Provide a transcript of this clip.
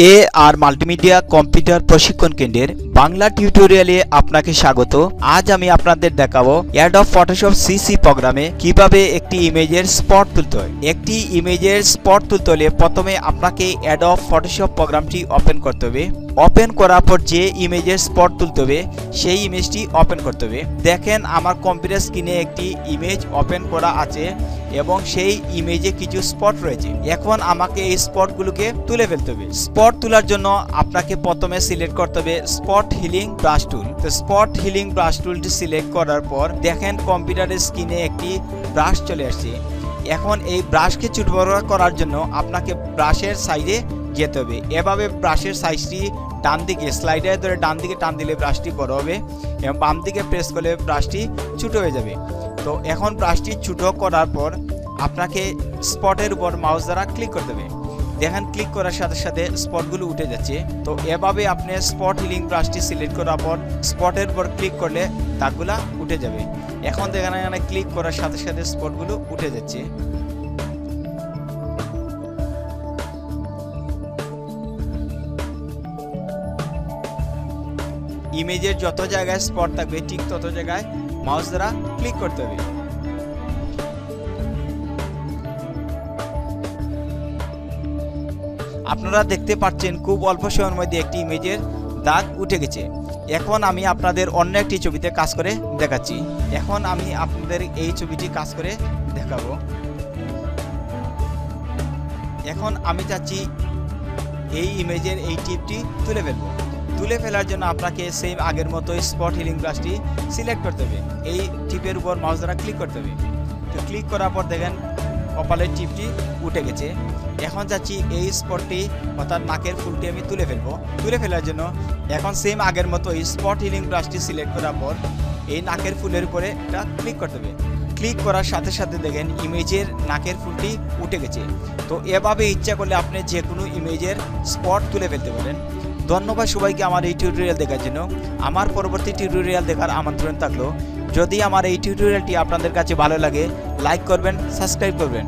এ আর multimedia computer প্রশিক্ষণ কেন্দ্রের বাংলা টিউটোরিয়ালে আপনাকে স্বাগত। আজ আমি আপনাদের দেখাবো অ্যাডোব ফটোশপ সিসি প্রোগ্রামে কিভাবে একটি ইমেজের স্পট তুলতে হয়। একটি ইমেজের স্পট তুলতে হলে প্রথমে আপনাকে অ্যাডোব ফটোশপ প্রোগ্রামটি ওপেন করতে হবে। ওপেন করার পর যে ইমেজের স্পট তুলতে হবে সেই ইমেজটি ওপেন করতে হবে। দেখেন আমার কম্পিউটার স্ক্রিনে একটি ইমেজ ওপেন করা আছে এবং সেই ইমেজে কিছু স্পট রয়েছে। এখন আমাকে এই স্পটগুলোকে তুলে ফেলতে হবে। স্পট তোলার জন্য আপনাকে প্রথমে সিলেক্ট করতে হবে স্পট হিলিং ব্রাশ টুল। তো স্পট হিলিং ব্রাশ টুলটি সিলেক্ট করার পর দেখেন কম্পিউটারের স্ক্রিনে একটি ব্রাশ চলে আসছে। এখন এই ব্রাশকে ছোট বড় করার জন্য আপনাকে ব্রাশের সাইডে যেতে হবে। এভাবে ব্রাশের সাইজটি ডান দিকে স্লাইডার ধরে ডান দিকে টান দিলে ব্রাশটি বড় হবে এবং বাম দিকে প্রেস করলে ব্রাশটি ছোট হয়ে যাবে। তো এখন ব্রাশটি ছোট করার পর আপনাকে স্পটের উপর মাউস দ্বারা ক্লিক করতে হবে। দেখেন ক্লিক করার সাথে সাথে স্পটগুলো উঠে যাচ্ছে। তো এভাবে আপনি স্পট হিলিং ব্রাশটি সিলেক্ট করার পর স্পটের উপর ক্লিক করলে দাগগুলা উঠে যাবে। এখন দেখেন এখানে ক্লিক করার সাথে সাথে স্পটগুলো উঠে যাচ্ছে। ইমেজের যত জায়গায় স্পট থাকবে ঠিক তত জায়গায় মাউস দ্বারা ক্লিক করতে হবে। আপনারা দেখতে পাচ্ছেন খুব অল্প সময়ের মধ্যে একটি ইমেজের দাগ উঠে গেছে। এখন আমি আপনাদের অন্য একটি ছবিতে কাজ করে দেখাচ্ছি। এখন আমি আপনাদের এই ছবিটি কাজ করে দেখাবো। এখন আমি চাচ্ছি এই ইমেজের এই টিপটি তুলে ফেলবো। তুলে ফেলার জন্য আপনাকে সেম আগের মতো স্পট হিলিং ব্রাশটি সিলেক্ট করতে হবে। এই টিপের উপর মাউস দ্বারা ক্লিক করতে হবে। তো ক্লিক করার পর দেখেন কপালের টিপটি উঠে গেছে। এখন যাচ্ছি এই স্পটটি অর্থাৎ নাকের ফুলটি আমি তুলে ফেলবো। তুলে ফেলার জন্য এখন সেম আগের মতো স্পট হিলিং ব্রাশটি সিলেক্ট করার পর এই নাকের ফুলের উপরে এটা ক্লিক করতে হবে। ক্লিক করার সাথে সাথে দেখেন ইমেজের নাকের ফুলটি উঠে গেছে। তো এভাবে ইচ্ছা করলে আপনি যে কোনো ইমেজের স্পট তুলে ফেলতে পারেন। ধন্যবাদ সবাইকে আমার এই টিউটোরিয়াল দেখার জন্য। আমার পরবর্তী টিউটোরিয়াল দেখার আমন্ত্রণ থাকলো। যদি আমার এই টিউটোরিয়ালটি আপনাদের কাছে ভালো লাগে লাইক করবেন, সাবস্ক্রাইব করবেন।